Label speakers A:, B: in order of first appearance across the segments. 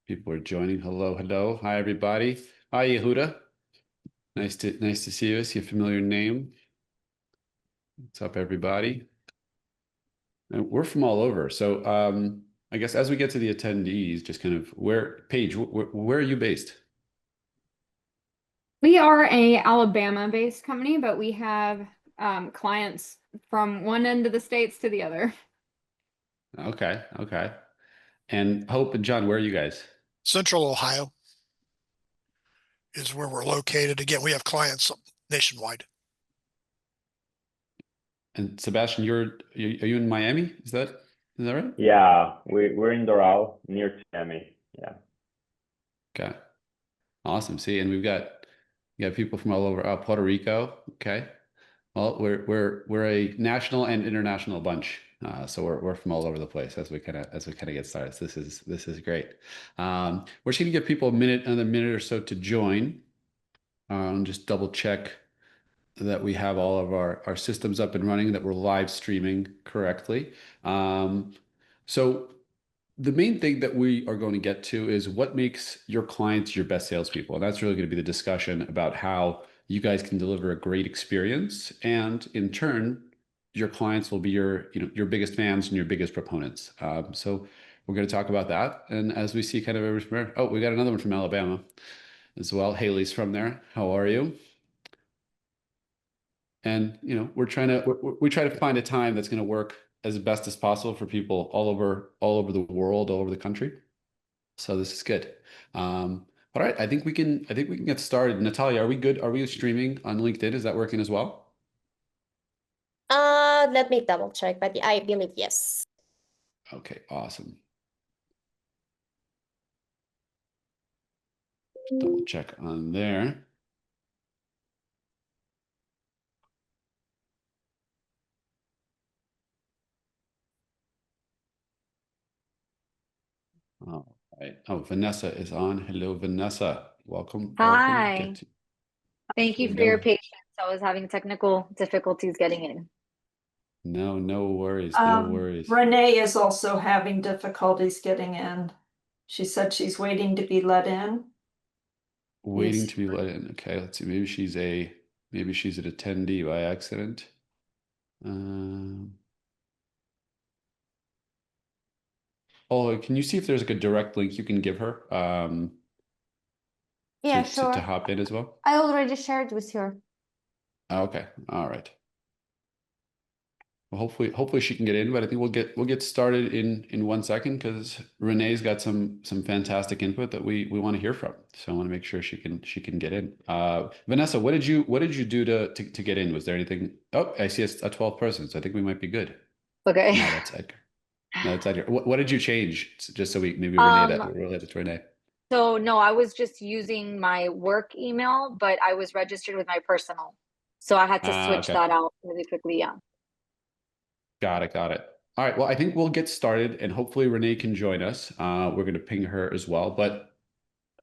A: People are joining. Hello, hello. Hi, everybody. Hi, Yehuda. Nice to see you. I see a familiar name. What's up, everybody? And we're from all over. So I guess as we get to the attendees, just kind of Paige, where are you based?
B: We are a Alabama-based company, but we have clients from one end of the states to the other.
A: Okay, okay. And Hope and John, where are you guys?
C: Central Ohio is where we're located. Again, we have clients nationwide.
A: And Sebastian, are you in Miami? Is that right?
D: Yeah, we're in Doral near Miami. Yeah.
A: Okay. Awesome. See, and we got people from all over Puerto Rico. Okay. Well, we're a national and international bunch, so we're from all over the place as we kind of get started. So this is great. We're just gonna give people another minute or so to join. Just double check that we have all of our systems up and running, that we're live streaming correctly. So the main thing that we are going to get to is what makes your clients your best salespeople. And that's really going to be the discussion about how you guys can deliver a great experience. And in turn, your clients will be your biggest fans and your biggest proponents. So we're going to talk about that. And as we see kind of everywhere, oh, we got another one from Alabama as well. Haley's from there. How are you? And we try to find a time that's going to work as best as possible for people all over the world, all over the country. So this is good. All right, I think we can get started. Natalia, are we good? Are we streaming on LinkedIn? Is that working as well?
E: Let me double check, but I believe yes.
A: Okay, awesome. Double check on there. All right. Oh, Vanessa is on. Hello, Vanessa. Welcome. Welcome.
B: Hi. Thank you
A: Here we
B: for your
A: go.
B: patience. I was having technical difficulties getting in.
A: No worries. No worries.
F: Renee is also having difficulties getting in. She said she's waiting to be let in.
A: Waiting to be let in. Okay, let's see. Maybe she's an attendee by accident. Oh, can you see if there's like a direct link you can give her
E: Yeah,
A: to
E: sure.
A: hop in as well?
E: I already shared with her.
A: Okay, all right. Well, hopefully she can get in, but I think we'll get started in 1 second because Renee's got some fantastic input that we want to hear from. So I want to make sure she can get in. Vanessa, what did you do to get in? Was there anything? Oh, I see a 12th person, so I think we might be good.
B: Okay.
A: No, that's Edgar. No, that's Edgar. What did you change? Just so we maybe Renee
B: Um,
A: that relate it to Renee.
B: so no, I was just using my work email, but I was registered with my personal. So I had to switch
A: Okay.
B: that out really quickly. Yeah.
A: Got it. Got it. All right. Well, I think we'll get started and hopefully Renee can join us. We're going to ping her as well. But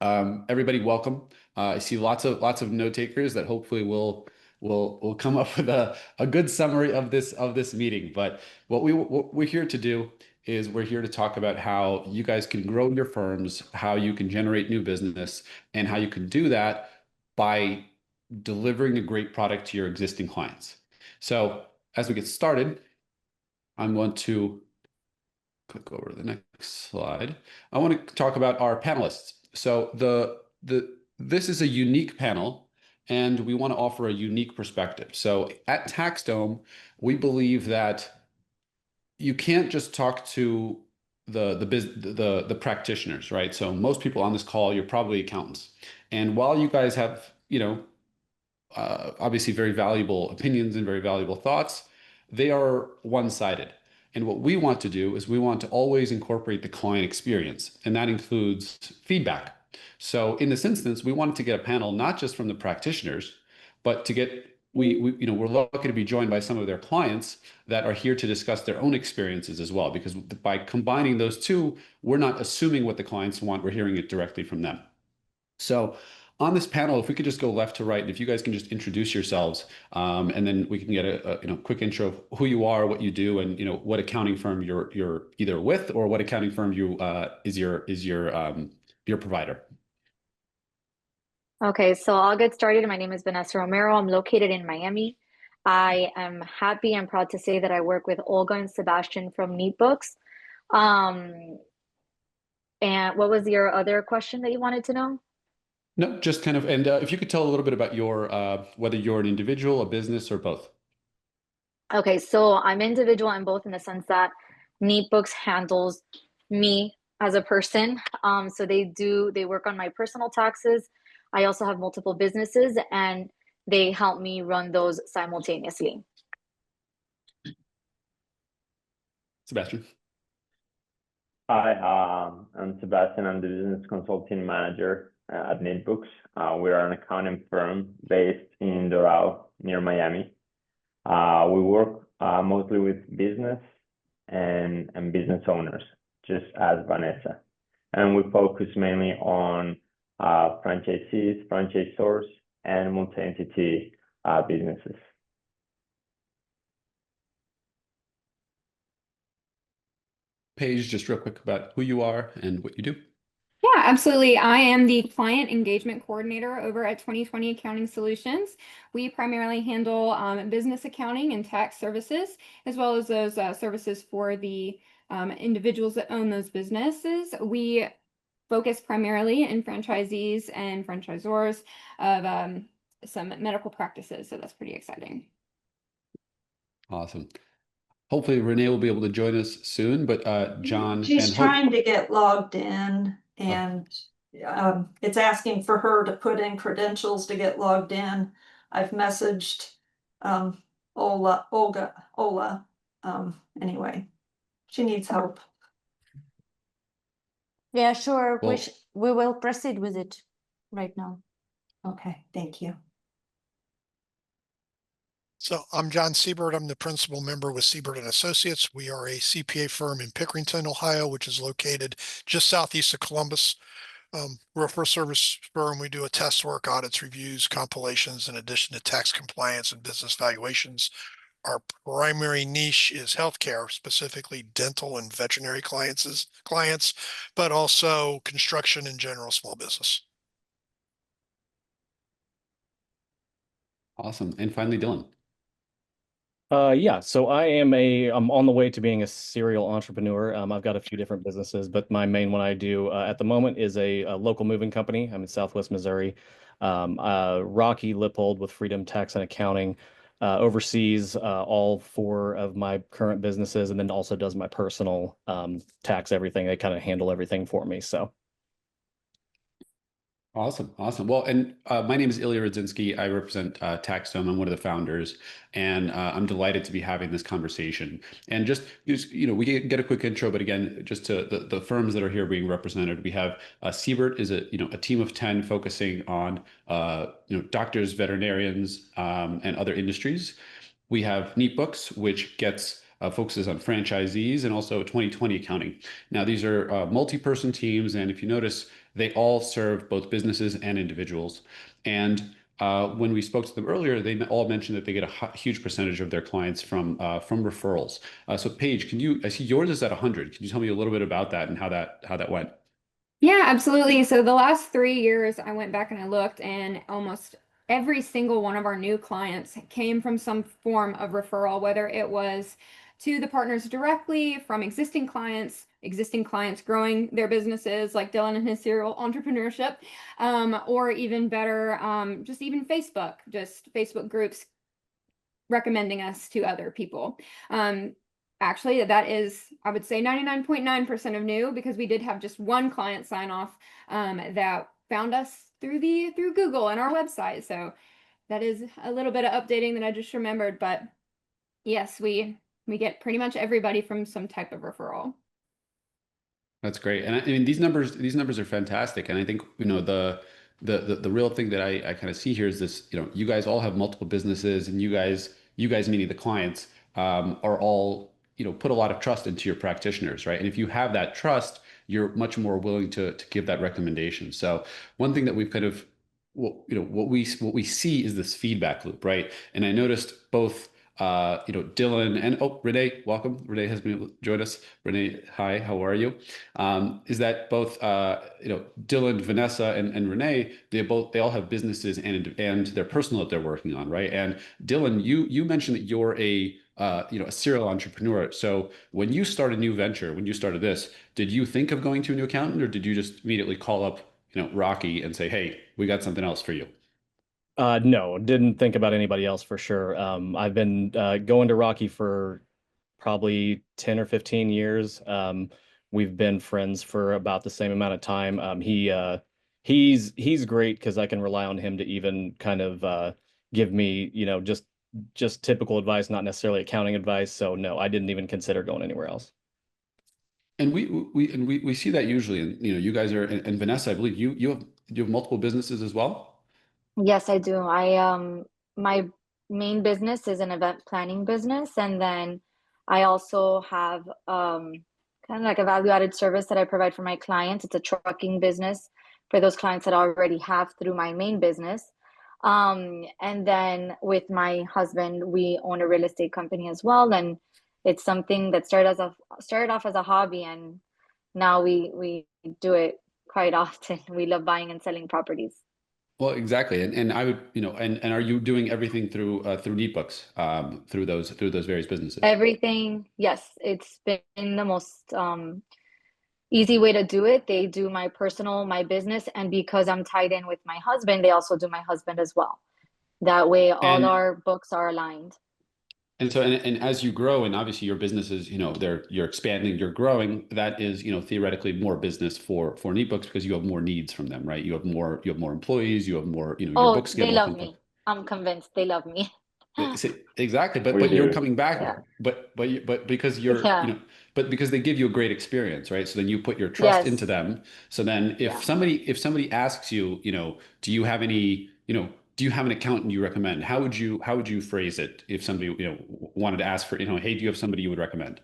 A: everybody, welcome. I see lots of note takers that hopefully will come up with a good summary of this meeting. But what we're here to do is we're here to talk about how you guys can grow your firms, how you can generate new business, and how you can do that by delivering a great product to your existing clients. So as we get started, I'm going to click over to the next slide. I want to talk about our panelists. So this is a unique panel, and we want to offer a unique perspective. So at TaxDome, we believe that you can't just talk to the practitioners, right? So most people on this call, you're probably accountants, and while you guys have obviously very valuable opinions and very valuable thoughts, they are one-sided. And what we want to do is we want to always incorporate the client experience, and that includes feedback. So in this instance, we wanted to get a panel not just from the practitioners, but to get we're lucky to be joined by some of their clients that are here to discuss their own experiences as well. Because by combining those two, we're not assuming what the clients want; we're hearing it directly from them. So on this panel, if we could just go left to right, if you guys can just introduce yourselves, and then we can get a quick intro of who you are, what you do, and what accounting firm you're either with or what accounting firm you is your your provider.
G: Okay, so I'll get started. My name is Vanessa Romero. I'm located in Miami. I am happy and proud to say that I work with Olga and Sebastian from NeatBooks. Um, and what was your other question that you wanted to know?
A: No, just kind of, and if you could tell a little bit about your whether you're an individual, a business, or both.
G: Okay, so I'm individual in both in the sense that NeatBooks handles me as a person. So they work on my personal taxes. I also have multiple businesses and they help me run those simultaneously.
A: Sebastian.
D: Hi, I'm Sebastian. I'm the business consulting manager at NetBooks. We are an accounting firm based in Doral, near Miami. We work mostly with business and business owners, just as Vanessa. And we focus mainly on franchisees, franchisors, and multi-entity businesses.
A: Paige, just real quick about who you are and what you do.
B: Yeah, absolutely. I am the client engagement coordinator over at 2020 Accounting Solutions. We primarily handle business accounting and tax services, as well as those services for the individuals that own those businesses. We focus primarily in franchisees and franchisors of some medical practices, so that's pretty exciting.
A: Awesome. Hopefully Renee will be able to join us soon, but John
F: She's
A: and Hope.
F: trying to get logged in and it's asking for her to put in credentials to get logged in. I've messaged Ola. Anyway, she needs help.
E: Yeah, sure.
A: Well-
E: We will proceed with it right now.
F: Okay, thank you.
C: So I'm John Siebert. I'm the principal member with Siebert and Associates. We are a CPA firm in Pickerington, Ohio, which is located just southeast of Columbus. We're a full service firm. We do attest work, audits, reviews, compilations, in addition to tax compliance and business valuations. Our primary niche is healthcare, specifically dental and veterinary clients, but also construction and general small business.
A: Awesome. And finally, Dylan.
H: Yeah, so I'm on the way to being a serial entrepreneur. I've got a few different businesses, but my main one I do at the moment is a local moving company. I'm in Southwest Missouri. Rocky Lippold with Freedom Tax and Accounting oversees all four of my current businesses and then also does my personal tax everything. They kind of handle everything for me. So.
A: Awesome. Awesome. Well, and my name is Ilya Rudzinski. I represent TaxDome. I'm one of the founders, and I'm delighted to be having this conversation. And just, we get a quick intro, but again, just to the firms that are here being represented, we have Siebert is a team of 10 focusing on, doctors, veterinarians, and other industries. We have NeatBooks, which focuses on franchisees and also 2020 accounting. Now, these are multi-person teams, and if you notice, they all serve both businesses and individuals. And when we spoke to them earlier, they all mentioned that they get a huge percentage of their clients from referrals. So Paige, I see yours is at 100. Can you tell me a little bit about that and how that went?
B: Yeah, absolutely. So the last 3 years, I went back and I looked, and almost every single one of our new clients came from some form of referral, whether it was to the partners directly from existing clients growing their businesses like Dylan and his serial entrepreneurship, or even better, just Facebook groups recommending us to other people. Actually, that is, I would say 99.9% of new, because we did have just one client sign off that found us through Google and our website. So that is a little bit of updating that I just remembered, but yes, we get pretty much everybody from some type of referral.
A: That's great. And I mean, these numbers are fantastic. And I think, the real thing that I kind of see here is this, you guys all have multiple businesses, and you guys meaning the clients, are all, put a lot of trust into your practitioners, right? And if you have that trust, you're much more willing to give that recommendation. So one thing that we've kind of, what we see is this feedback loop, right? And I noticed both Dylan and Renee, welcome. Renee has been joined us. Renee, hi, how are you? Is that both Dylan, Vanessa, and Renee, they all have businesses and their personal that they're working on, right? And Dylan, you mentioned that you're a serial entrepreneur. So when you start a new venture, when you started this, did you think of going to a new accountant, or did you just immediately call up Rocky and say, hey, we got something else for you?
H: No, didn't think about anybody else for sure. I've been going to Rocky for probably 10 or 15 years. We've been friends for about the same amount of time. He's great because I can rely on him to even kind of give me, just typical advice, not necessarily accounting advice. So no, I didn't even consider going anywhere else.
A: And we see that usually, and you guys are, and Vanessa, I believe you have multiple businesses as well.
G: Yes, I do. My main business is an event planning business, and then I also have kind of like a value-added service that I provide for my clients. It's a trucking business for those clients that I already have through my main business. And then with my husband, we own a real estate company as well, and it's something that started off as a hobby, and now we do it quite often. We love buying and selling properties.
A: Well, exactly, and I would, and are you doing everything through NeatBooks, through those various businesses?
G: Everything, yes, it's been the most easy way to do it. They do my personal, my business, and because I'm tied in with my husband, they also do my husband as well. That way, all
A: And
G: our books are aligned.
A: And so, and as you grow, and obviously your business is, you're expanding, you're growing. That is, theoretically more business for NeatBooks because you have more needs from them, right? You have more employees, you have more, your
G: Oh,
A: books get
G: they
A: more
G: love
A: complex.
G: me. I'm convinced they love me.
A: Exactly, but
D: We
A: you're
D: do.
A: coming back,
G: Yeah,
A: but because you're,
G: yeah,
A: but because they give you a great experience, right? So then you put your trust into
G: yes,
A: them. So then
G: yeah.
A: if somebody asks you, do you have any, do you have an accountant you recommend? How would you phrase it if somebody, wanted to ask for, hey, do you have somebody you would recommend?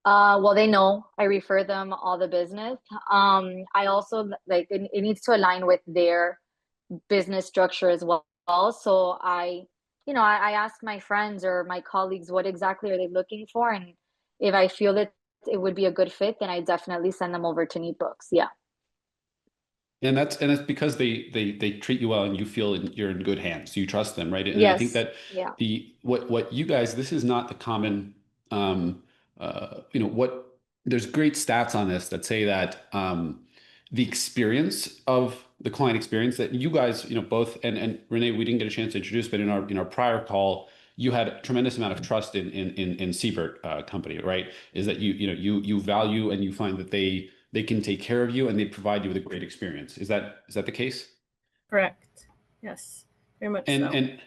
G: Well, they know I refer them all the business. I also like it needs to align with their business structure as well. So I ask my friends or my colleagues what exactly are they looking for, and if I feel that it would be a good fit, then I definitely send them over to NeatBooks. Yeah.
A: And that's because they treat you well and you feel you're in good hands. So you trust them, right? And I think
G: Yes.
A: that
G: Yeah.
A: what you guys, this is not the common what there's great stats on this that say that the experience of the client experience that you guys, both, and Renee, we didn't get a chance to introduce, but in our prior call, you had a tremendous amount of trust in Siebert company, right? Is that you value and you find that they can take care of you and they provide you with a great experience. Is that the case?
I: Correct. Yes, very much
A: And
I: so.
A: and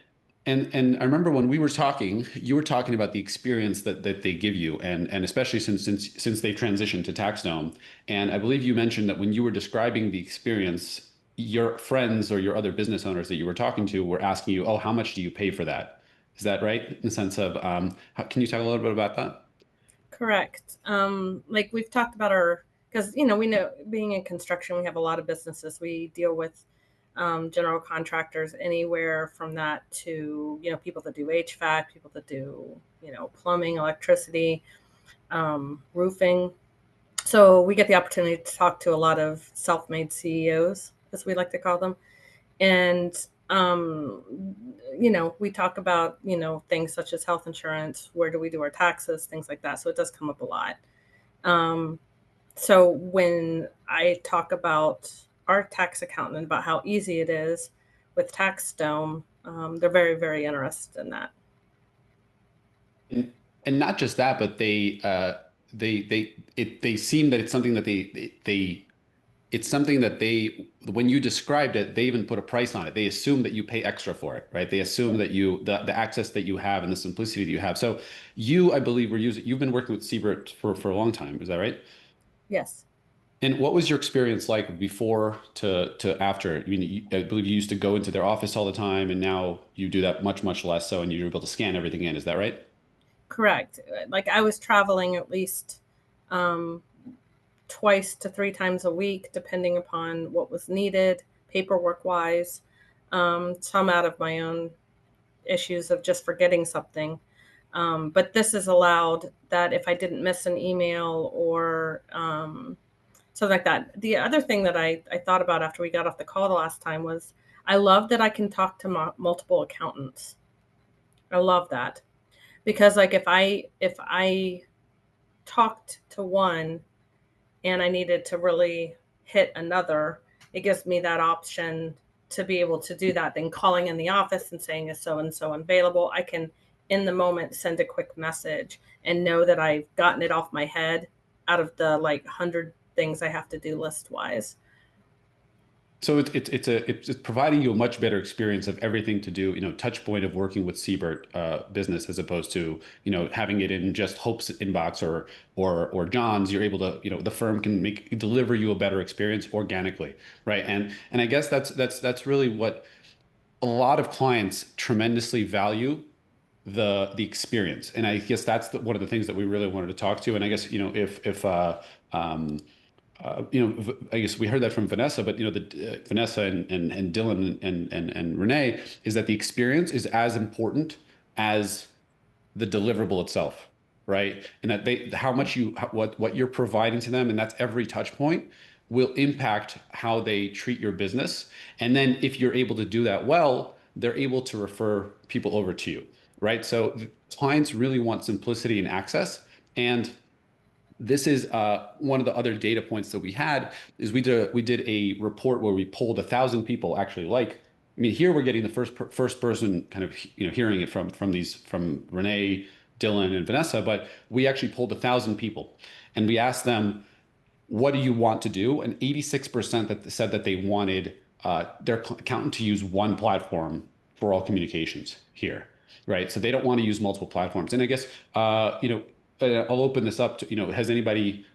A: and I remember when we were talking, you were talking about the experience that they give you, and especially since they transitioned to TaxDome. And I believe you mentioned that when you were describing the experience, your friends or your other business owners that you were talking to were asking you, "Oh, how much do you pay for that?" Is that right? In the sense of, can you talk a little bit about that?
I: Correct. Like we've talked about because we know being in construction, we have a lot of businesses. We deal with general contractors, anywhere from that to people that do HVAC, people that do plumbing, electricity, roofing. So we get the opportunity to talk to a lot of self-made CEOs, as we like to call them, and we talk about things such as health insurance, where do we do our taxes, things like that. So it does come up a lot. um, so when I talk about our tax accountant, about how easy it is with TaxDome, they're very, very interested in that.
A: And not just that, but they seem that it's something that they it's something that when you described it, they even put a price on it. They assume that you pay extra for it, right? They assume that the access that you have and the simplicity that you have. So I believe, you've been working with Siebert for a long time. Is that right?
I: Yes.
A: And what was your experience like before to after? I mean, I believe you used to go into their office all the time, and now you do that much, much less so, and you're able to scan everything in. Is that right?
I: Correct. Like I was traveling at least um, twice to three times a week, depending upon what was needed, paperwork wise. Some out of my own issues of just forgetting something. But this is allowed that if I didn't miss an email or something like that. The other thing that I thought about after we got off the call the last time was I love that I can talk to multiple accountants. I love that because like if I talked to one and I needed to really hit another, it gives me that option to be able to do that. Then calling in the office and saying, is so-and-so available? I can, in the moment, send a quick message and know that I've gotten it off my head out of the like 100 things I have to do list-wise.
A: So it's providing you a much better experience of everything to do, touch point of working with Siebert business as opposed to, having it in just Hope's inbox or John's. You're able to, the firm can deliver you a better experience organically, right? And I guess that's really what a lot of clients tremendously value, the experience. And I guess that's one of the things that we really wanted to talk to. And I guess, if um, I guess we heard that from Vanessa, but Vanessa and Dylan and Renee, is that the experience is as important as the deliverable itself, right? And that how much what you're providing to them, and that's every touch point, will impact how they treat your business. And then if you're able to do that well, they're able to refer people over to you, right? So clients really want simplicity and access. And this is one of the other data points that we had is we did a report where we polled 1,000 people actually. Here we're getting the first person kind of hearing it from Renee, Dylan, and Vanessa, but we actually polled 1,000 people and we asked them, what do you want to do? And 86% that said that they wanted their accountant to use one platform for all communications here, right? So they don't want to use multiple platforms. And I guess I'll open this up to, has anybody,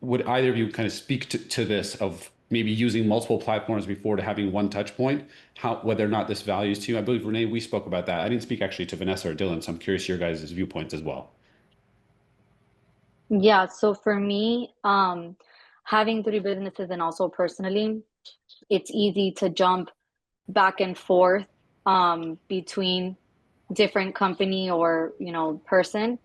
A: would either of you kind of speak to this of maybe using multiple platforms before to having one touch point, whether or not this values to you? I believe, Renee, we spoke about that. I didn't speak actually to Vanessa or Dylan, so I'm curious your guys' viewpoints as well.
G: Yeah, so for me, having three businesses and also personally, it's easy to jump back and forth between different company or person.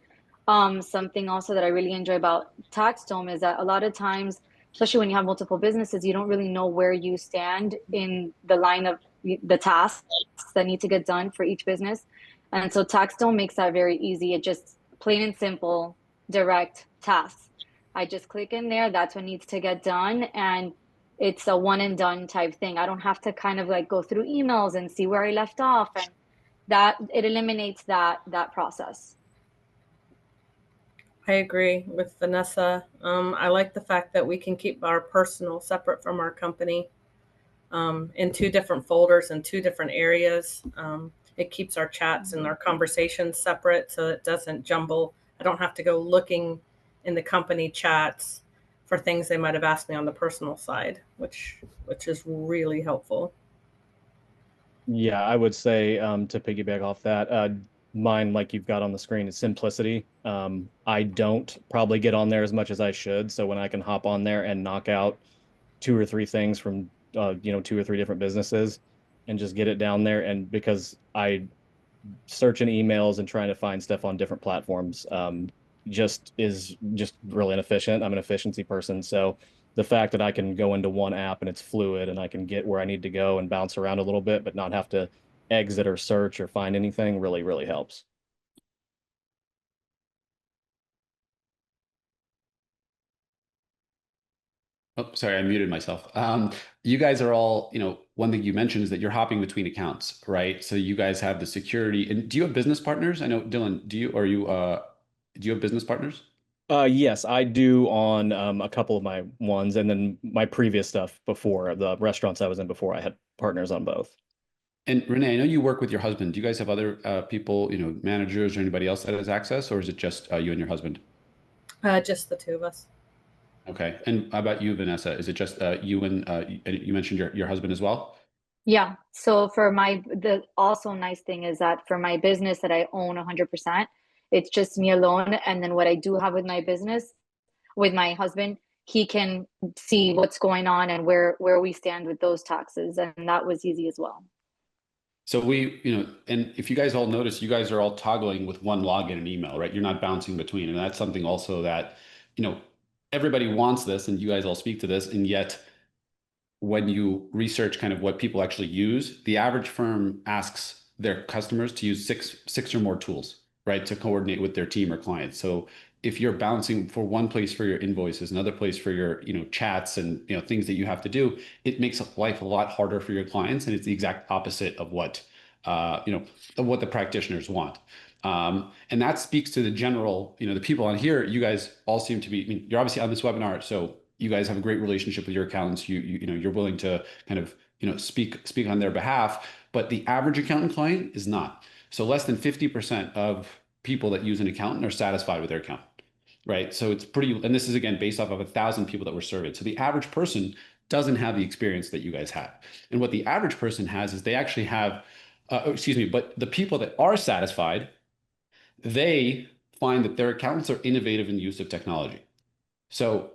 G: Something also that I really enjoy about TaxDome is that a lot of times, especially when you have multiple businesses, you don't really know where you stand in the line of the tasks that need to get done for each business. And so TaxDome makes that very easy. It just plain and simple, direct tasks. I just click in there, that's what needs to get done. And it's a one and done type thing. I don't have to kind of like go through emails and see where I left off, and that it eliminates that process.
I: I agree with Vanessa. I like the fact that we can keep our personal separate from our company in two different folders in two different areas. It keeps our chats and our conversations separate so it doesn't jumble. I don't have to go looking in the company chats for things they might have asked me on the personal side, which is really helpful.
H: Yeah, I would say to piggyback off that, mine, like you've got on the screen, is simplicity. I don't probably get on there as much as I should. So when I can hop on there and knock out 2 or 3 things from 2 or 3 different businesses and just get it down there, and because I search in emails and trying to find stuff on different platforms just really inefficient. I'm an efficiency person, so the fact that I can go into one app and it's fluid and I can get where I need to go and bounce around a little bit, but not have to exit or search or find anything really, really helps.
A: Oh, sorry, I muted myself. You guys are all, one thing you mentioned is that you're hopping between accounts, right? So you guys have the security. And do you have business partners? I know, Dylan, do you have business partners?
H: Yes, I do on a couple of my ones, and then my previous stuff before, the restaurants I was in before, I had partners on both.
A: And Renee, I know you work with your husband. Do you guys have other people, managers or anybody else that has access, or is it just you and your husband?
I: Just the two of us.
A: Okay. And how about you, Vanessa? Is it just you and you mentioned your husband as well?
G: Yeah. So for the also nice thing is that for my business that I own 100%, it's just me alone. And then what I do have with my business, with my husband, he can see what's going on and where we stand with those taxes. And that was easy as well.
A: So and if you guys all notice, you guys are all toggling with one login and email, right? You're not bouncing between. And that's something also that, you know, everybody wants this and you guys all speak to this. And yet when you research kind of what people actually use, the average firm asks their customers to use six or more tools, right, to coordinate with their team or clients. So if you're bouncing for one place for your invoices, another place for your, chats and things that you have to do, it makes life a lot harder for your clients, and it's the exact opposite of what of what the practitioners want. And that speaks to the general, the people on here. You guys all seem to be. I mean, you're obviously on this webinar, so you guys have a great relationship with your accountants. You're willing to kind of speak on their behalf, but the average accountant client is not. So less than 50% of people that use an accountant are satisfied with their accountant, right? So it's pretty, and this is again based off of 1,000 people that were surveyed. So the average person doesn't have the experience that you guys had. And what the average person has is they actually have, but the people that are satisfied, they find that their accountants are innovative in use of technology. So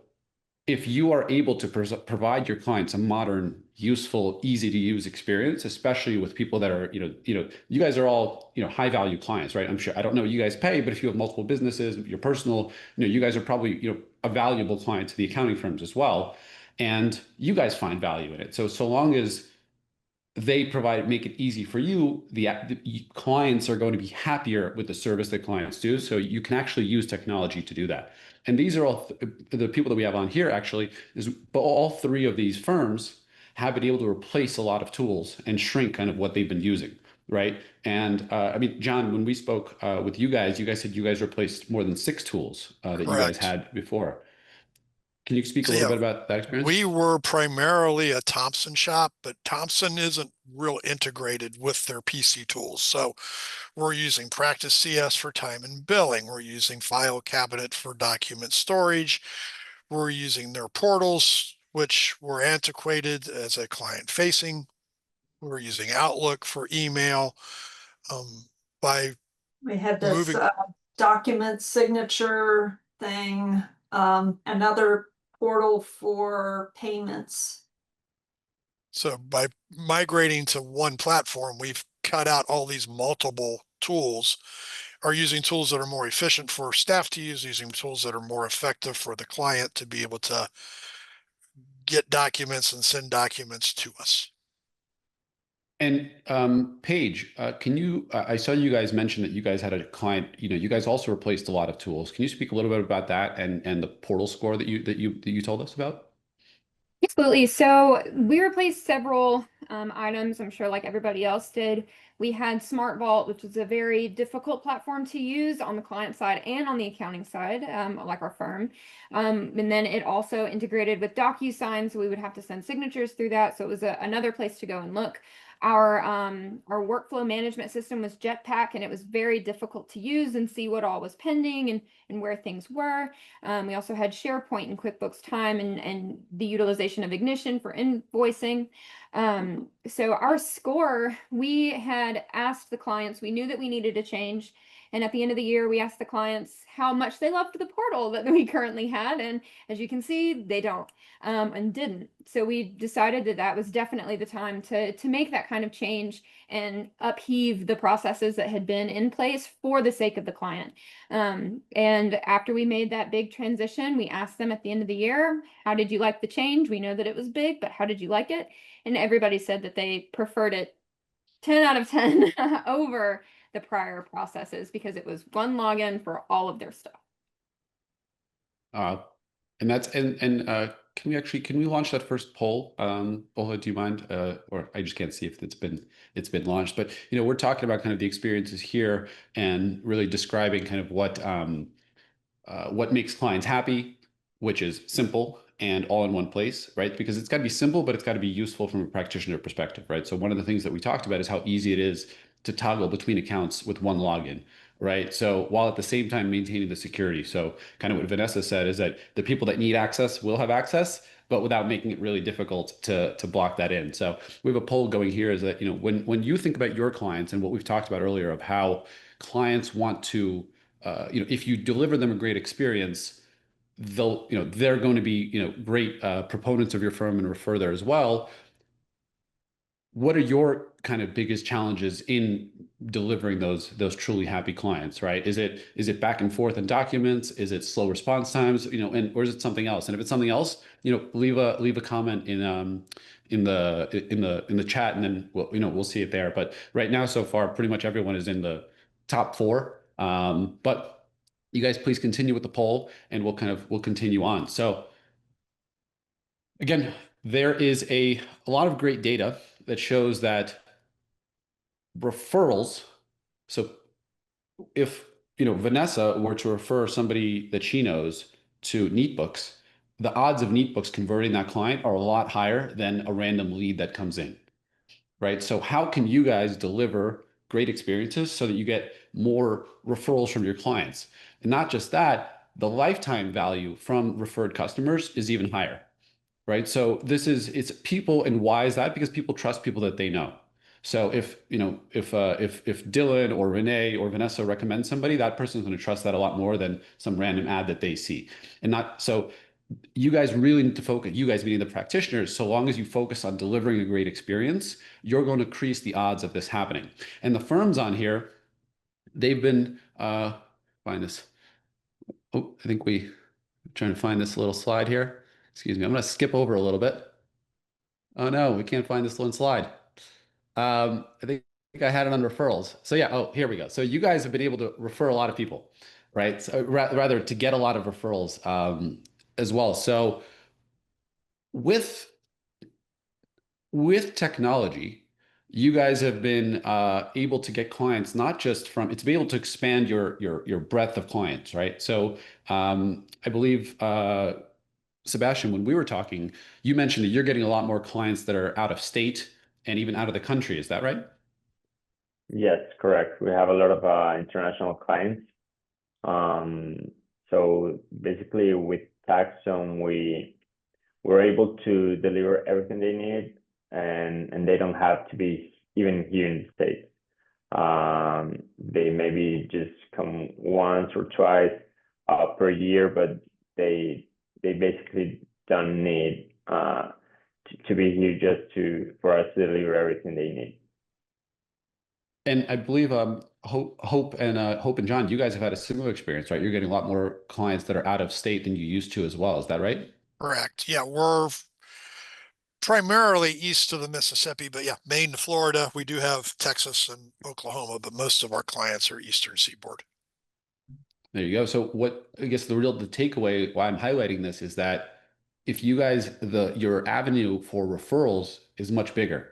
A: if you are able to provide your clients a modern, useful, easy to use experience, especially with people that are, you guys are all, high value clients, right? I'm sure, I don't know what you guys pay, but if you have multiple businesses, your personal, you guys are probably, a valuable client to the accounting firms as well. And you guys find value in it. So long as they make it easy for you, the clients are going to be happier with the service that clients do. So you can actually use technology to do that. And these are all the people that we have on here actually but all three of these firms have been able to replace a lot of tools and shrink kind of what they've been using, right? And I mean, John, when we spoke with you guys said you guys replaced more than 6 tools that you guys
C: Correct.
A: had before. Can you speak a
C: So,
A: little
C: yeah,
A: bit about that experience?
C: we were primarily a Thompson shop, but Thompson isn't real integrated with their PC tools. So we're using Practice CS for time and billing. We're using File Cabinet for document storage. We're using their portals, which were antiquated as a client facing. We're using Outlook for email. By
F: We had this
C: moving,
F: document signature thing, another portal for payments.
C: so by migrating to one platform, we've cut out all these multiple tools, are using tools that are more efficient for staff to use, using tools that are more effective for the client to be able to get documents and send documents to us.
A: And Paige, can you? I saw you guys mention that you guys had a client. You guys also replaced a lot of tools. Can you speak a little bit about that and the portal score that you told us about?
B: Absolutely. So we replaced several items, I'm sure like everybody else did. We had Smart Vault, which was a very difficult platform to use on the client side and on the accounting side, like our firm. And then it also integrated with DocuSign, so we would have to send signatures through that. So it was another place to go and look. Our workflow management system was Jetpack, and it was very difficult to use and see what all was pending and where things were. We also had SharePoint and QuickBooks Time and the utilization of Ignition for invoicing. So our score, we had asked the clients, we knew that we needed a change. And at the end of the year, we asked the clients how much they loved the portal that we currently had. And as you can see, they don't and didn't. So we decided that that was definitely the time to make that kind of change and upheave the processes that had been in place for the sake of the client. And after we made that big transition, we asked them at the end of the year, how did you like the change? We know that it was big, but how did you like it? And everybody said that they preferred it 10 out of 10 over the prior processes because it was one login for all of their stuff.
A: And that's can we launch that first poll? Ola, do you mind? Or I just can't see if it's been launched. But we're talking about kind of the experiences here and really describing kind of what makes clients happy, which is simple and all in one place, right? Because it's got to be simple, but it's got to be useful from a practitioner perspective, right? So one of the things that we talked about is how easy it is to toggle between accounts with one login, right? So while at the same time maintaining the security. So kind of what Vanessa said is that the people that need access will have access, but without making it really difficult to block that in. So we have a poll going here is that, when you think about your clients and what we've talked about earlier of how clients want to, if you deliver them a great experience, they're going to be, great proponents of your firm and refer there as well. what are your kind of biggest challenges in delivering those truly happy clients, right? Is it back and forth in documents? Is it slow response times? Or is it something else? And if it's something else, leave a comment in the chat, and then we'll see it there. But right now, so far, pretty much everyone is in the top four. But you guys please continue with the poll, and we'll continue on. So again, there is a lot of great data that shows that referrals. So if Vanessa were to refer somebody that she knows to NeatBooks, the odds of NeatBooks converting that client are a lot higher than a random lead that comes in, right? So how can you guys deliver great experiences so that you get more referrals from your clients? And not just that, the lifetime value from referred customers is even higher, right? So it's people. And why is that? Because people trust people that they know. So if Dylan or Renee or Vanessa recommend somebody, that person's going to trust that a lot more than some random ad that they see. And not so you guys really need to focus, you guys being the practitioners, so long as you focus on delivering a great experience, you're going to increase the odds of this happening. And the firms on here, they've been find this. Oh, I think I'm trying to find this little slide here. Excuse me. I'm going to skip over a little bit. Oh no, we can't find this one slide. I think I had it on referrals. So yeah, oh, here we go. So you guys have been able to refer a lot of people, right? So, rather to get a lot of referrals as well. So with technology, you guys have been able to get clients not just from, it's been able to expand your breadth of clients, right? So I believe Sebastian, when we were talking, you mentioned that you're getting a lot more clients that are out of state and even out of the country. Is that right?
D: Yes, correct. We have a lot of international clients. So basically with TaxDome, we're able to deliver everything they need, and they don't have to be even here in the States. They maybe just come once or twice per year, but they basically don't need to be here just for us to deliver everything they need.
A: And I believe Hope and John, you guys have had a similar experience, right? You're getting a lot more clients that are out of state than you used to as well. Is that right?
C: Correct. Yeah, we're primarily east of the Mississippi, but yeah, Maine to Florida. We do have Texas and Oklahoma, but most of our clients are Eastern Seaboard.
A: There you go. So what I guess the takeaway why I'm highlighting this is that if you guys your avenue for referrals is much bigger,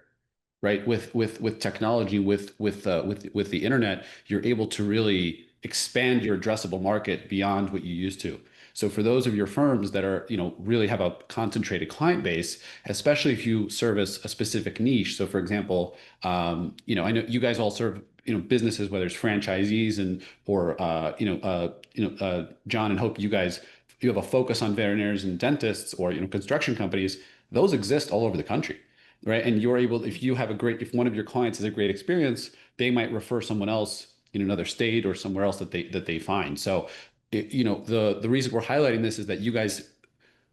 A: right? With technology, with the internet, you're able to really expand your addressable market beyond what you used to. So for those of your firms that are, really have a concentrated client base, especially if you service a specific niche. So for example, I know you guys all serve, businesses, whether it's franchisees or John and Hope, you have a focus on veterinarians and dentists or, construction companies. Those exist all over the country. Right. And you're able, if one of your clients has a great experience, they might refer someone else in another state or somewhere else that they find. So, the reason we're highlighting this is that you guys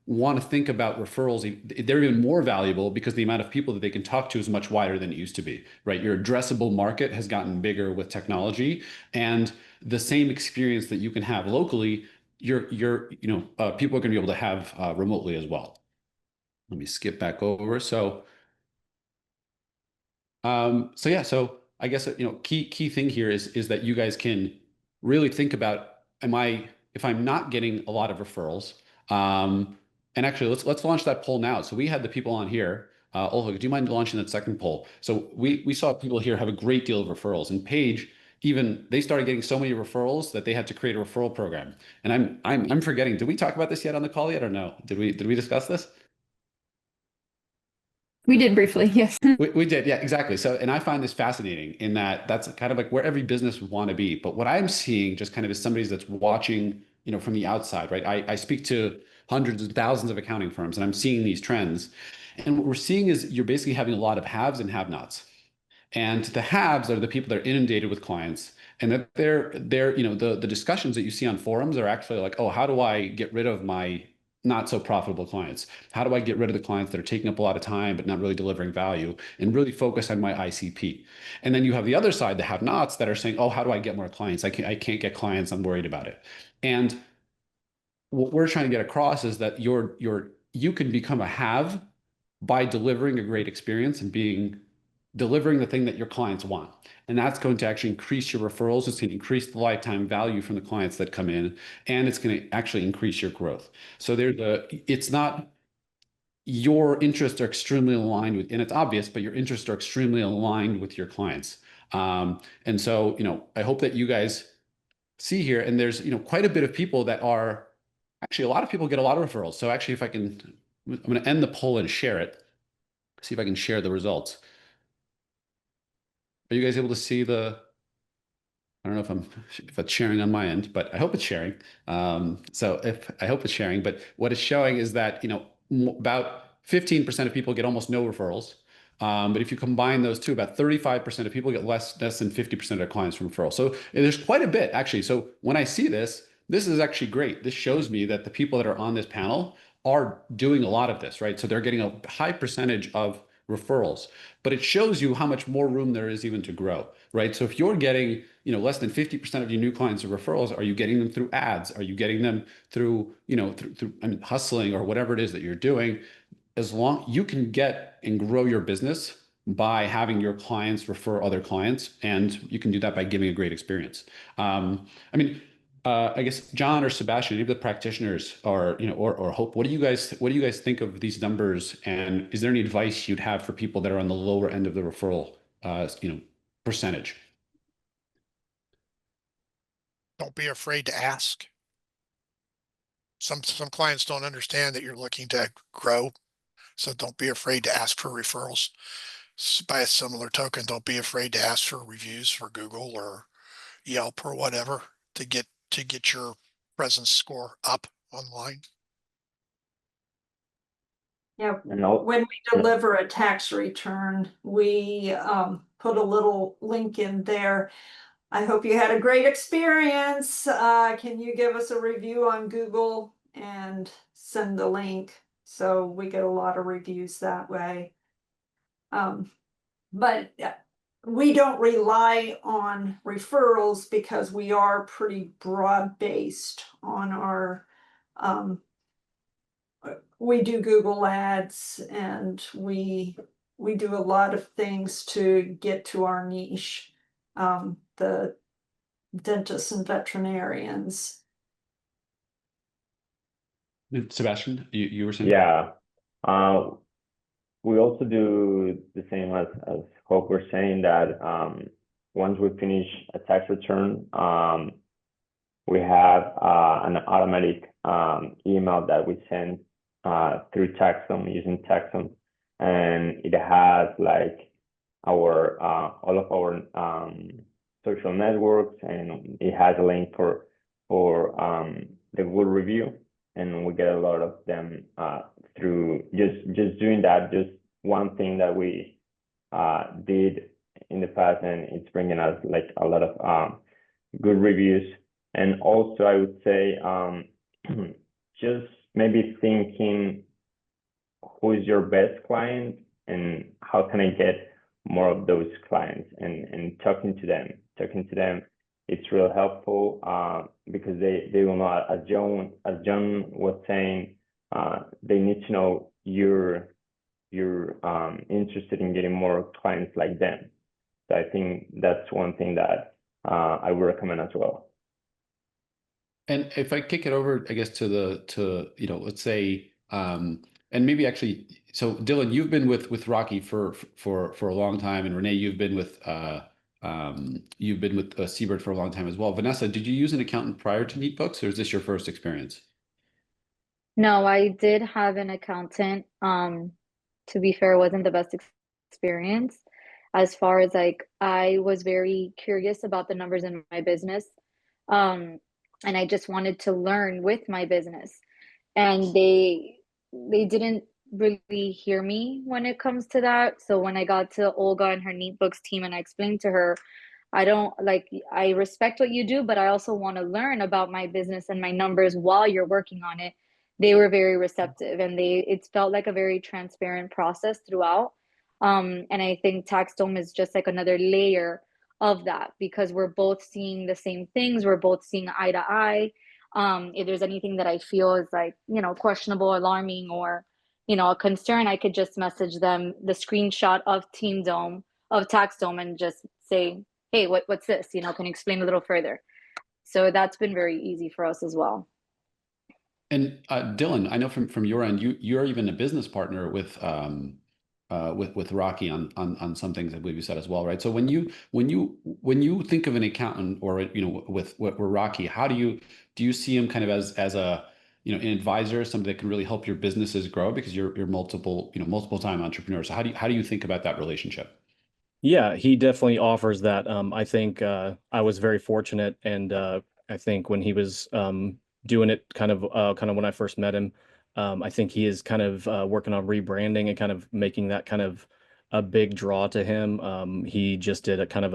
A: want to think about referrals. They're even more valuable because the amount of people that they can talk to is much wider than it used to be, right? Your addressable market has gotten bigger with technology, and the same experience that you can have locally, people are going to be able to have remotely as well. Let me skip back over. So so I guess key thing here is that you guys can really think about, if I'm not getting a lot of referrals, and actually let's launch that poll now. So we had the people on here. Olga, do you mind launching that second poll? So we saw people here have a great deal of referrals, and Paige, even they started getting so many referrals that they had to create a referral program. And I'm forgetting, did we talk about this yet on the call yet or no? Did we discuss this?
B: We did briefly, yes.
A: We did, yeah, exactly. So, and I find this fascinating in that that's kind of like where every business would want to be. But what I'm seeing just kind of is somebody that's watching, from the outside, right? I speak to hundreds of thousands of accounting firms, and I'm seeing these trends. And what we're seeing is you're basically having a lot of haves and have-nots. And the haves are the people that are inundated with clients, and that they're the discussions that you see on forums are actually like, oh, how do I get rid of my not so profitable clients? How do I get rid of the clients that are taking up a lot of time but not really delivering value and really focus on my ICP? And then you have the other side, the have-nots that are saying, oh, how do I get more clients? I can't get clients. I'm worried about it. And what we're trying to get across is that you can become a have by delivering a great experience and delivering the thing that your clients want. And that's going to actually increase your referrals. It's going to increase the lifetime value from the clients that come in, and it's going to actually increase your growth. So it's not your interests are extremely aligned with, and it's obvious, but your interests are extremely aligned with your clients. And so, I hope that you guys see here, and there's, quite a bit of people that are actually, a lot of people get a lot of referrals. So actually, if I can, I'm going to end the poll and share it, see if I can share the results. Are you guys able to see I don't know if it's sharing on my end, but I hope it's sharing. So I hope it's sharing, but what it's showing is that, about 15% of people get almost no referrals. But if you combine those two, about 35% of people get less than 50% of their clients from referrals. So there's quite a bit actually. So when I see this is actually great. This shows me that the people that are on this panel are doing a lot of this, right? So they're getting a high percentage of referrals, but it shows you how much more room there is even to grow, right? So if you're getting, less than 50% of your new clients are referrals, are you getting them through ads? Are you getting them through, hustling or whatever it is that you're doing? As long you can get and grow your business by having your clients refer other clients, and you can do that by giving a great experience. I guess John or Sebastian, any of the practitioners, or Hope, what do you guys think of these numbers? And is there any advice you'd have for people that are on the lower end of the referral, percentage?
C: Don't be afraid to ask. Some clients don't understand that you're looking to grow, so don't be afraid to ask for referrals. By a similar token, don't be afraid to ask for reviews for Google or Yelp or whatever to get your presence score up online.
F: Yeah,
D: And
F: when we deliver a tax return, we put a little link in there. I hope you had a great experience. Can you give us a review on Google and send the link? So we get a lot of reviews that way. But we don't rely on referrals because we are pretty broad based on our we do Google ads, and we do a lot of things to get to our niche, the dentists and veterinarians.
A: Sebastian, you were saying?
D: yeah, we also do the same as Hope. We're saying that once we finish a tax return, we have an automatic email that we send through TaxDome, using TaxDome, and it has like our all of our social networks, and it has a link for the Google review, and we get a lot of them through just doing that. Just one thing that we did in the past, and it's bringing us like a lot of good reviews. And also, I would say just maybe thinking, who is your best client and how can I get more of those clients, and talking to them. It's real helpful because they will not, as John was saying, they need to know you're interested in getting more clients like them. So I think that's one thing that I would recommend as well.
A: And if I kick it over, I guess to let's say, and maybe actually, so Dylan, you've been with Rocky for a long time, and Renee, you've been with Seabird for a long time as well. Vanessa, did you use an accountant prior to NeatBooks, or is this your first experience?
G: No, I did have an accountant. To be fair, it wasn't the best experience. As far as like, I was very curious about the numbers in my business. And I just wanted to learn with my business. And they didn't really hear me when it comes to that. So when I got to Olga and her NeatBooks team, and I explained to her, I respect what you do, but I also want to learn about my business and my numbers while you're working on it. they were very receptive, and it felt like a very transparent process throughout. And I think TaxDome is just like another layer of that, because we're both seeing the same things, we're both seeing eye to eye. If there's anything that I feel is like, questionable, alarming, or a concern, I could just message them the screenshot of TaxDome, and just say, hey, what's this? Can you explain a little further? So that's been very easy for us as well.
A: And Dylan, I know from your end, you're even a business partner with Rocky on some things I believe you said as well, right? So when you think of an accountant, or with Rocky, how do you see him kind of as a an advisor, somebody that can really help your businesses grow, because you're multiple time entrepreneurs. So how do you think about that relationship?
H: Yeah, he definitely offers that. I think I was very fortunate, and I think when he was doing it, kind of when I first met him, I think he is kind of working on rebranding and kind of making that kind of a big draw to him. He just did a kind of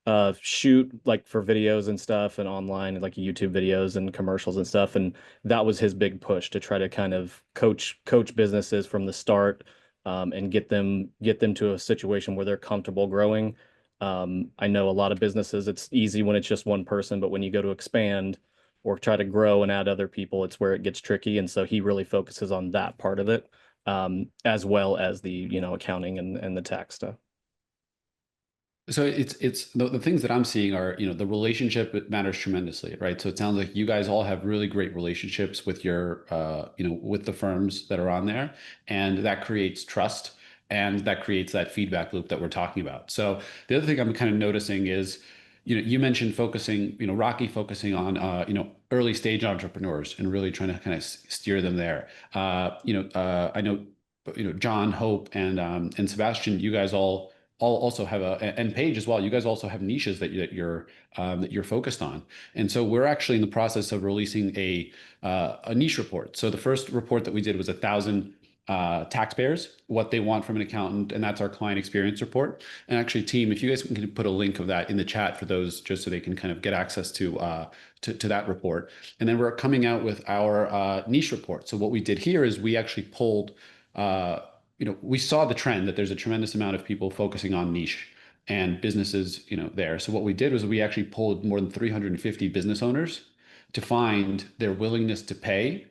H: a shoot like for videos and stuff, and online, like YouTube videos and commercials and stuff, and that was his big push to try to kind of coach businesses from the start, and get them to a situation where they're comfortable growing. I know a lot of businesses, it's easy when it's just one person, but when you go to expand or try to grow and add other people, it's where it gets tricky. And so he really focuses on that part of it, as well as the accounting and the tax stuff.
A: So it's the things that I'm seeing are, the relationship, it matters tremendously, right? So it sounds like you guys all have really great relationships with your, with the firms that are on there, and that creates trust, and that creates that feedback loop that we're talking about. So the other thing I'm kind of noticing is, you mentioned focusing, Rocky focusing on, early stage entrepreneurs and really trying to kind of steer them there. I know, John, Hope, and Sebastian, you guys all also have and Paige as well. You guys also have niches that you're focused on, and so we're actually in the process of releasing a niche report. So the first report that we did was 1,000 taxpayers, what they want from an accountant, and that's our client experience report. And actually, team, if you guys can put a link of that in the chat for those, just so they can kind of get access to that report. And then we're coming out with our niche report. So what we did here is we actually pulled. We saw the trend that there's a tremendous amount of people focusing on niche and businesses, there. So what we did was we actually pulled more than 350 business owners to find their willingness to pay,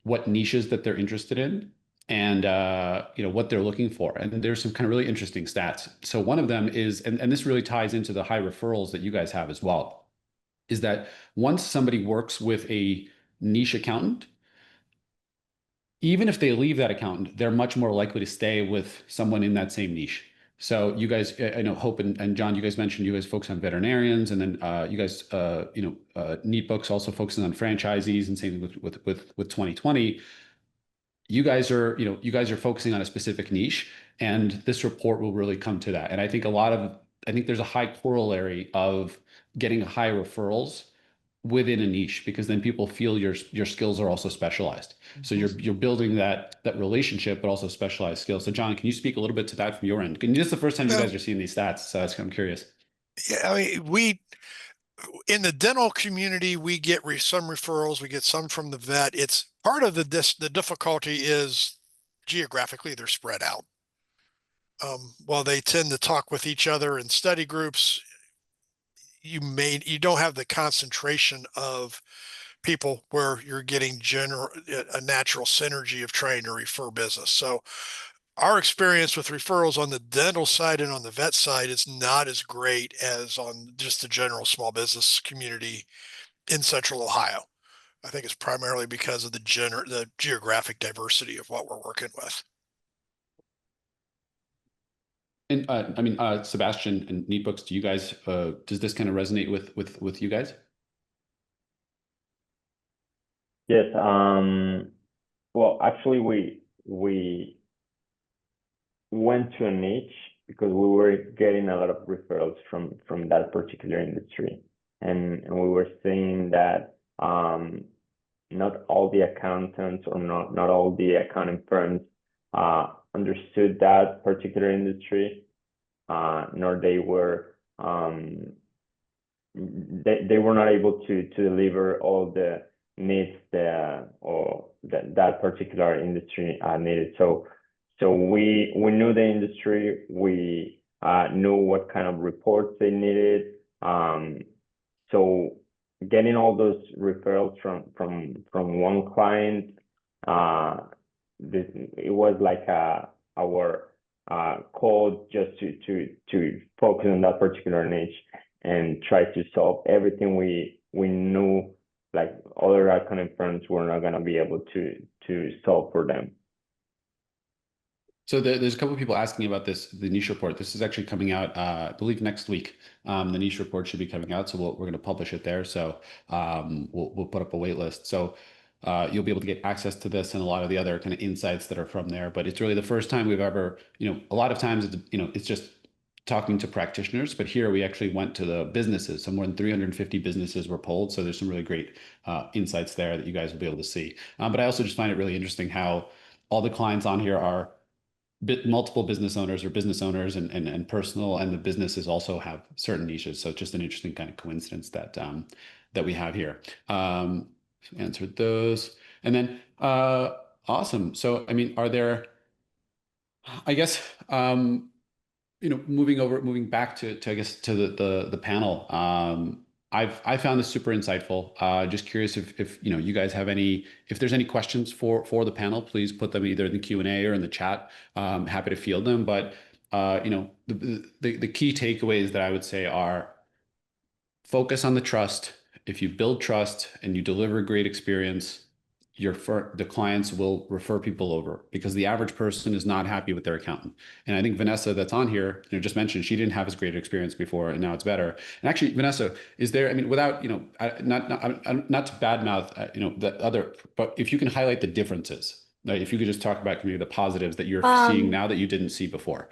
A: what niches that they're interested in, and what they're looking for. And there's some kind of really interesting stats. So one of them is, and this really ties into the high referrals that you guys have as well, is that once somebody works with a niche accountant, even if they leave that accountant, they're much more likely to stay with someone in that same niche. So you guys, I know Hope and John, you guys mentioned you guys focus on veterinarians, and then you guys, NeatBooks also focuses on franchisees, and same with 2020. You guys are focusing on a specific niche, and this report will really come to that. And I think there's a high corollary of getting high referrals within a niche, because then people feel your skills are also specialized. So you're building that relationship, but also specialized skills. So John, can you speak a little bit to that from your end? This is the first time you guys are seeing these stats, so I'm curious.
C: Yeah, I mean, in the dental community, we get some referrals, we get some from the vet. It's part of the difficulty is geographically they're spread out. While they tend to talk with each other in study groups, you don't have the concentration of people where you're getting a natural synergy of trying to refer business. So our experience with referrals on the dental side and on the vet side is not as great as on just the general small business community in Central Ohio. I think it's primarily because of the geographic diversity of what we're working with.
A: And Sebastian and NeatBooks, do you guys does this kind of resonate with you guys?
D: Yes. Well, actually, we went to a niche because we were getting a lot of referrals from that particular industry, and we were seeing that not all the accountants, or not all the accounting firms understood that particular industry, nor they were they were not able to deliver all the needs or that particular industry needed. So we knew the industry, we knew what kind of reports they needed. So getting all those referrals from one client, it was like our code just to focus on that particular niche and try to solve everything we knew like other accounting firms were not going to be able to solve for them.
A: So there's a couple of people asking about the niche report. This is actually coming out, I believe, next week. The niche report should be coming out, so we're going to publish it there. So we'll put up a wait list. So you'll be able to get access to this and a lot of the other kind of insights that are from there. But it's really the first time we've ever, a lot of times it's just talking to practitioners, but here we actually went to the businesses. So more than 350 businesses were polled. So there's some really great insights there that you guys will be able to see. But I also just find it really interesting how all the clients on here are multiple business owners or business owners and personal, and the businesses also have certain niches. So it's just an interesting kind of coincidence that that we have here. Answered those. And then awesome. So I mean, are there, I guess, moving back to I guess to the panel. I found this super insightful. Just curious if you guys have if there's any questions for the panel, please put them either in the Q&A or in the chat. Happy to field them. But the key takeaways that I would say are focus on the trust. If you build trust and you deliver a great experience, the clients will refer people over, because the average person is not happy with their accountant. And I think Vanessa, that's on here, just mentioned she didn't have as great experience before, and now it's better. And actually, Vanessa, is there? I mean, without not to badmouth the other, but if you can highlight the differences, like if you could just talk about maybe the positives that you're seeing now that you didn't see before.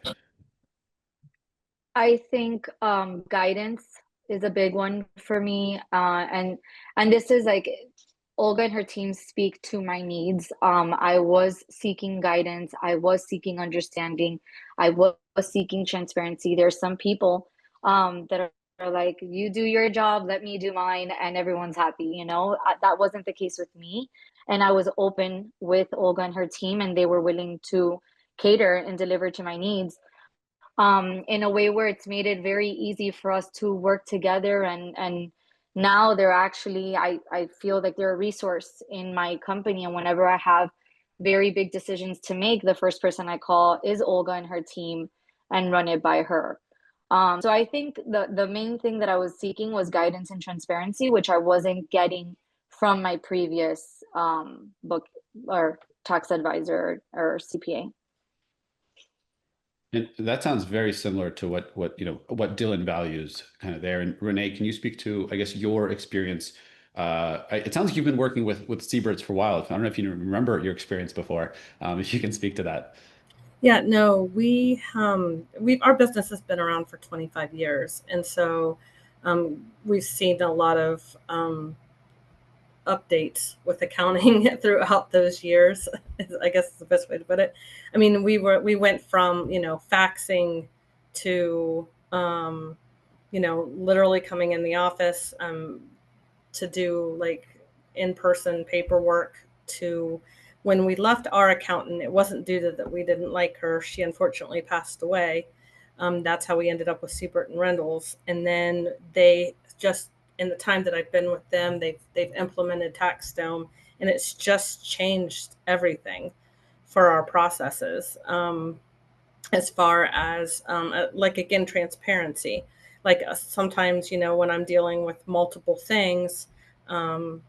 G: I think guidance is a big one for me, and this is like Olga and her team speak to my needs. I was seeking guidance. I was seeking understanding. I was seeking transparency. There's some people that are like, you do your job, let me do mine, and everyone's happy. That wasn't the case with me. And I was open with Olga and her team, and they were willing to cater and deliver to my needs in a way where it's made it very easy for us to work together. And now they're actually, I feel like they're a resource in my company. And whenever I have very big decisions to make, the first person I call is Olga and her team and run it by her. So I think the main thing that I was seeking was guidance and transparency, which I wasn't getting from my previous book or tax advisor or CPA.
A: And that sounds very similar to what Dylan values kind of there. And Renee, can you speak to, I guess, your experience? It sounds like you've been working with Seabirds for a while. I don't know if you remember your experience before. If you can speak to that.
I: Yeah, no, our business has been around for 25 years. And so we've seen a lot of updates with accounting throughout those years, I guess is the best way to put it. I mean, we went from, faxing to, literally coming in the office to do like in-person paperwork, to when we left our accountant, it wasn't due to that we didn't like her. She unfortunately passed away. That's how we ended up with Siebert and Rendels. And then they just, in the time that I've been with them, they've implemented TaxDome, and it's just changed everything for our processes. As far as like, again, transparency. Like sometimes, when I'm dealing with multiple things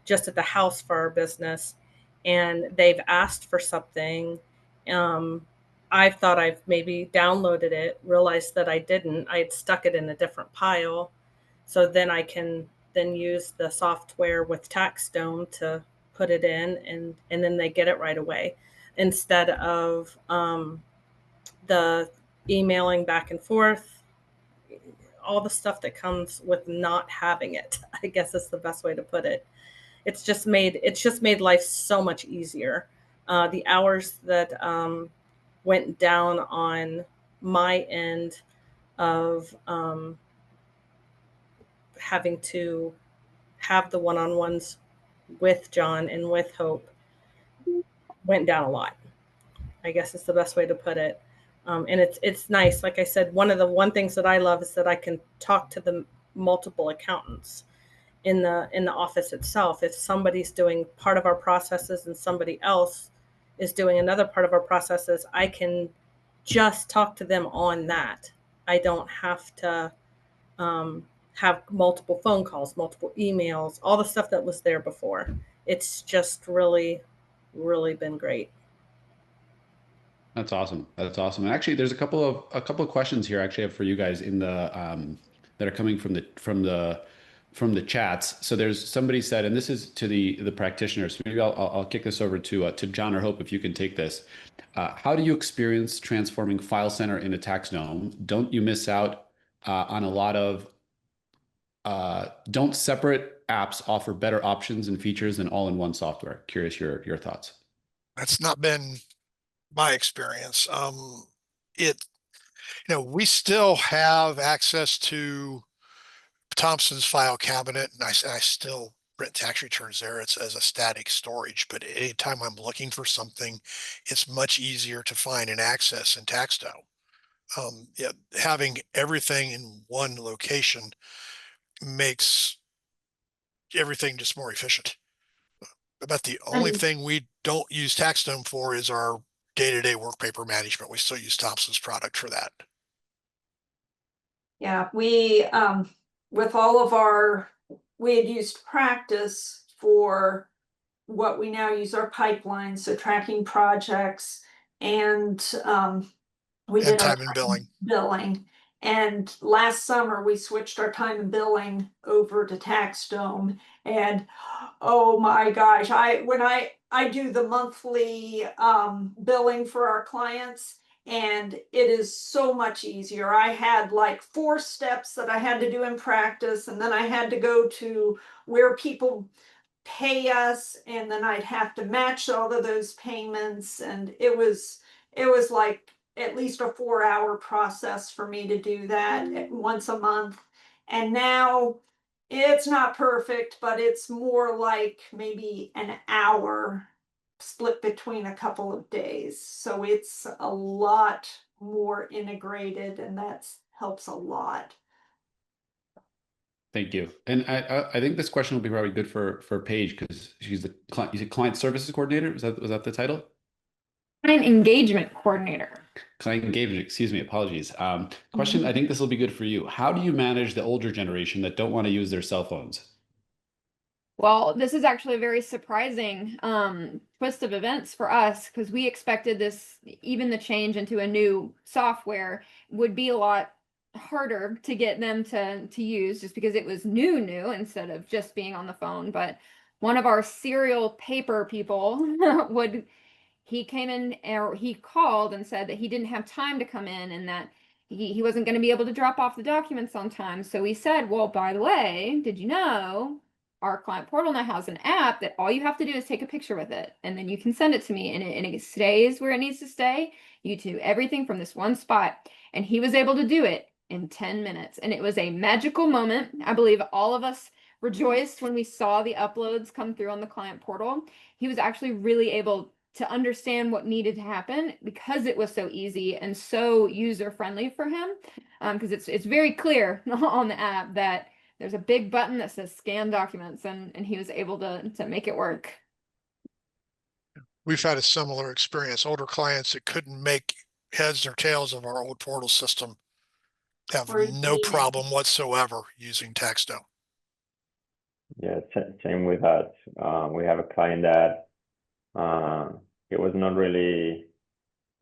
I: just at the house for our business, and they've asked for something, I thought I've maybe downloaded it, realized that I didn't. I had stuck it in a different pile. So then I can then use the software with TaxDome to put it in, and then they get it right away, instead of the emailing back and forth, all the stuff that comes with not having it, I guess is the best way to put it. It's just made life so much easier. The hours that went down on my end of having to have the one-on-ones with John and with Hope went down a lot. I guess it's the best way to put it. And it's nice. Like I said, one things that I love is that I can talk to the multiple accountants in the office itself. If somebody's doing part of our processes and somebody else is doing another part of our processes, I can just talk to them on that. I don't have to have multiple phone calls, multiple emails, all the stuff that was there before. It's just really, really been great.
A: That's awesome. That's awesome. And actually, there's a couple of questions here actually I have for you guys in the that are coming from the chats. So there's somebody said, and this is to the practitioners. Maybe I'll kick this over to John or Hope if you can take this. How do you experience transforming File Center into TaxDome? Don't you miss out on a lot of don't separate apps offer better options and features than all-in-one software? Curious your thoughts.
C: That's not been my experience. We still have access to Thompson's file cabinet, and I still print tax returns there. It's as a static storage, but anytime I'm looking for something, it's much easier to find and access in TaxDome. Having everything in one location makes everything just more efficient. About the only thing we don't use TaxDome for is our day-to-day work paper management. We still use Thompson's product for that.
F: Yeah, we with all of we had used Practice for what we now use our pipelines, so tracking projects, and we did our
C: time and
F: billing. And last summer we switched our time and billing over to TaxDome, and oh my gosh, when I do the monthly billing for our clients, and it is so much easier. I had like 4 steps that I had to do in Practice, and then I had to go to where people pay us, and then I'd have to match all of those payments, and it was like at least a 4-hour process for me to do that once a month. And now it's not perfect, but it's more like maybe an hour split between a couple of days. So it's a lot more integrated, and that helps a lot.
A: Thank you. And I think this question will be probably good for Paige because she's the client services coordinator. Was that the title?
B: Client engagement coordinator.
A: Client engagement, excuse me, apologies. Question, I think this will be good for you. How do you manage the older generation that don't want to use their cell phones?
B: Well, this is actually a very surprising twist of events for us, because we expected even the change into a new software would be a lot harder to get them to use, just because it was new instead of just being on the phone. But one of our serial paper people he came in, or he called and said that he didn't have time to come in, and that he wasn't going to be able to drop off the documents on time. So we said, well, by the way, did you know our client portal now has an app that all you have to do is take a picture with it, and then you can send it to me, and it stays where it needs to stay. You do everything from this one spot. And he was able to do it in 10 minutes. And it was a magical moment. I believe all of us rejoiced when we saw the uploads come through on the client portal. He was actually really able to understand what needed to happen because it was so easy and so user-friendly for him. Because it's very clear on the app that there's a big button that says scan documents, and he was able to make it work.
C: We've had a similar experience. Older clients that couldn't make heads or tails of our old portal system have no problem whatsoever using TaxDome.
D: Yeah, same with us. We have a client that he was not really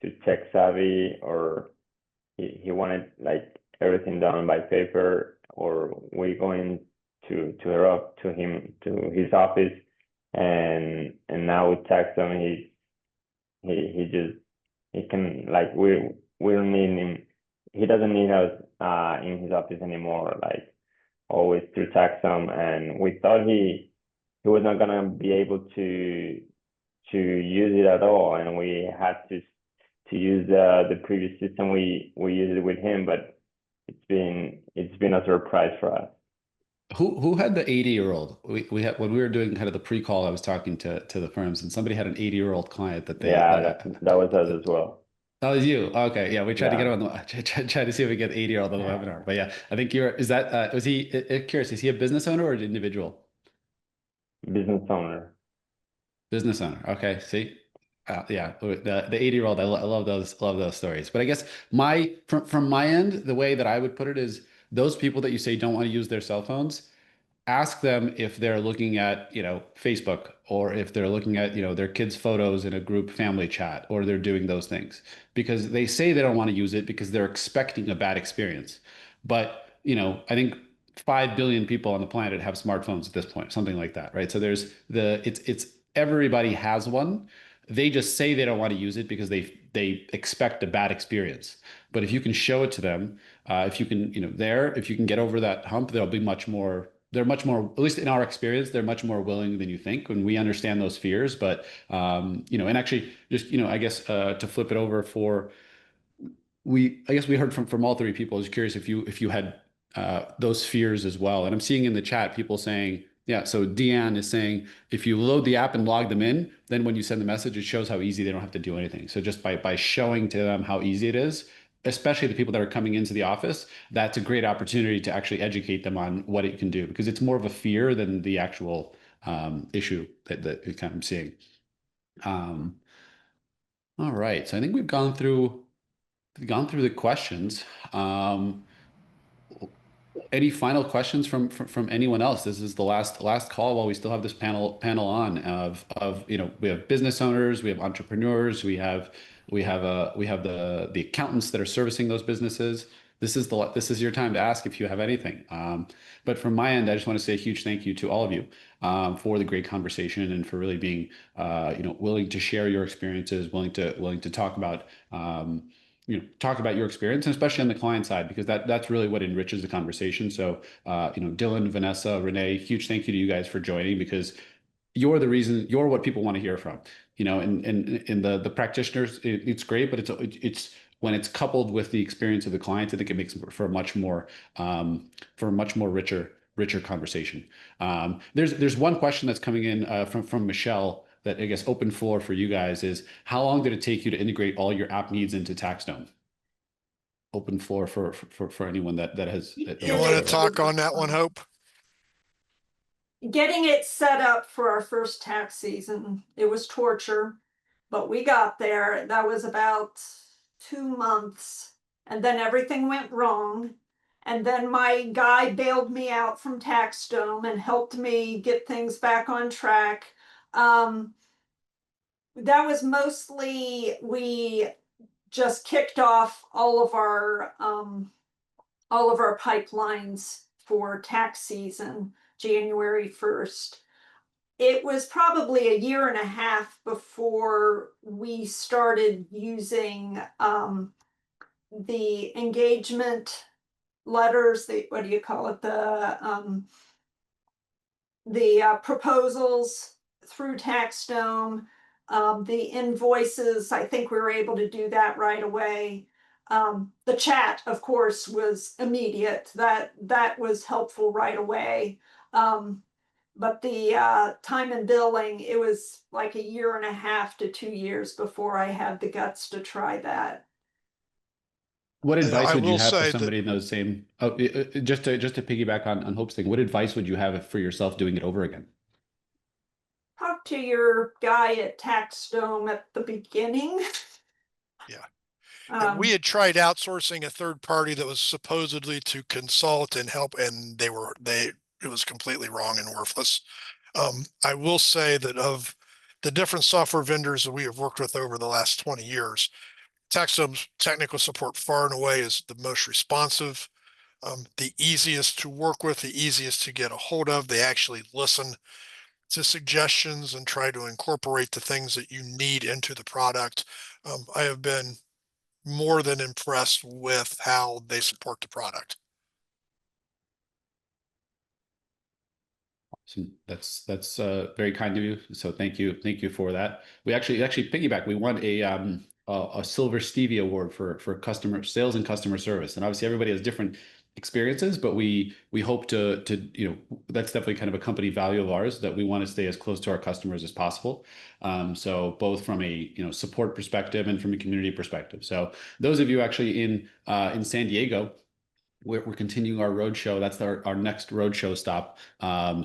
D: too tech savvy, or he wanted like everything done by paper, or we going to his office, and now with TaxDome he can, like, we don't need him. He doesn't need us in his office anymore, like always through TaxDome. And we thought he was not gonna be able to use it at all, and we had to use the previous system we used it with him, but it's been a surprise for us.
A: Who had the 80-year-old? We had when we were doing kind of the pre-call, I was talking to the firms, and somebody had an 80-year-old client that they
D: Yeah,
A: that,
D: that was us as well.
A: that was you. Okay, yeah, we tried to get
D: Yeah,
A: him on the try to see if we get 80-year-old on the webinar. But yeah, I think you're is that was he curious, is he a business owner or an individual?
D: business owner.
A: Business owner. Okay, see. Yeah, the 80-year-old, I love those stories. But I guess from my end, the way that I would put it is those people that you say don't want to use their cell phones, ask them if they're looking at, Facebook, or if they're looking at, their kids' photos in a group family chat, or they're doing those things, because they say they don't want to use it because they're expecting a bad experience. But, I think 5 billion people on the planet have smartphones at this point, something like that, right? So it's everybody has one. They just say they don't want to use it because they expect a bad experience. But if you can show it to them, if you can, if you can get over that hump, they'll be much more, they're much more, at least in our experience, they're much more willing than you think when we understand those fears. But, and actually just, I guess, to flip it over for, I guess we heard from all three people. I was curious if you had those fears as well. And I'm seeing in the chat people saying, yeah. So Deanne is saying if you load the app and log them in, then when you send the message, it shows how easy they don't have to do anything. So just by showing to them how easy it is, especially the people that are coming into the office, that's a great opportunity to actually educate them on what it can do, because it's more of a fear than the actual issue that we kind of seeing. All right. So I think we've gone through the questions. Any final questions from anyone else? This is the last call while we still have this panel on of we have business owners, we have entrepreneurs, we have the accountants that are servicing those businesses. This is your time to ask if you have anything. But from my end, I just want to say a huge thank you to all of you for the great conversation and for really being willing to share your experiences, willing to talk about talk about your experience, and especially on the client side, because that's really what enriches the conversation. So, Dylan, Vanessa, Renee, huge thank you to you guys for joining, because you're the reason, you're what people want to hear from, and the practitioners, it's great, but it's when it's coupled with the experience of the client, I think it makes for a much more, richer conversation. There's one question that's coming in from Michelle that I guess open floor for you guys is, how long did it take you to integrate all your app needs into TaxDome? Open floor for anyone that has.
C: You want to talk on that one, Hope?
F: Getting it set up for our first tax season, it was torture, but we got there. That was about 2 months, and then everything went wrong. And then my guy bailed me out from TaxDome and helped me get things back on track. That was mostly, we just kicked off all of our pipelines for tax season, January 1st. It was probably a year and a half before we started using the engagement letters, what do you call it? The proposals through TaxDome, the invoices. I think we were able to do that right away. The chat, of course, was immediate. That was helpful right away. But the time and billing, it was like a year and a half to 2 years before I had the guts to try that.
A: What advice
C: I
A: would you
C: will
A: have for
C: say
A: somebody in those same? Oh, just to piggyback on Hope's thing, what advice would you have for yourself doing it over again?
F: Talk to your guy at TaxDome at the beginning.
C: Yeah. We had tried outsourcing a third party that was supposedly to consult and help, and it was completely wrong and worthless. I will say that of the different software vendors that we have worked with over the last 20 years, TaxDome's technical support far and away is the most responsive, the easiest to work with, the easiest to get a hold of. They actually listen to suggestions and try to incorporate the things that you need into the product. I have been more than impressed with how they support the product.
A: That's very kind of you. So thank you for that. We actually piggyback. We won a Silver Stevie Award for customer sales and customer service, and obviously everybody has different experiences, but we hope to that's definitely kind of a company value of ours, that we want to stay as close to our customers as possible. So both from a support perspective and from a community perspective. So those of you actually in San Diego, we're continuing our roadshow. That's our next roadshow stop.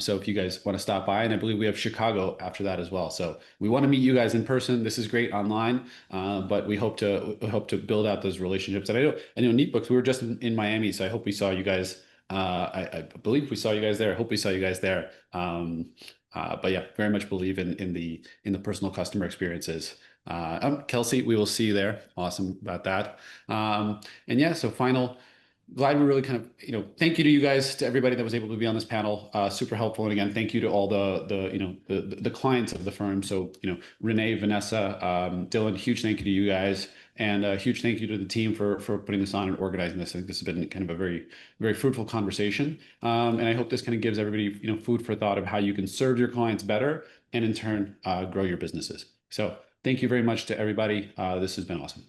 A: So if you guys want to stop by, and I believe we have Chicago after that as well. So we want to meet you guys in person. This is great online, but we hope to build out those relationships. And I know NeatBooks, we were just in Miami, so I hope we saw you guys. I believe we saw you guys there. I hope we saw you guys there. But yeah, very much believe in the personal customer experiences. Kelsey, we will see you there. Awesome about that. And yeah, so glad we really kind of, thank you to you guys, to everybody that was able to be on this panel. Super helpful. And again, thank you to all the clients of the firm. So, Renee, Vanessa, Dylan, huge thank you to you guys. And a huge thank you to the team for putting this on and organizing this. I think this has been kind of a very, very fruitful conversation. And I hope this kind of gives everybody, food for thought of how you can serve your clients better and in turn, grow your businesses. So thank you very much to everybody. This has been awesome.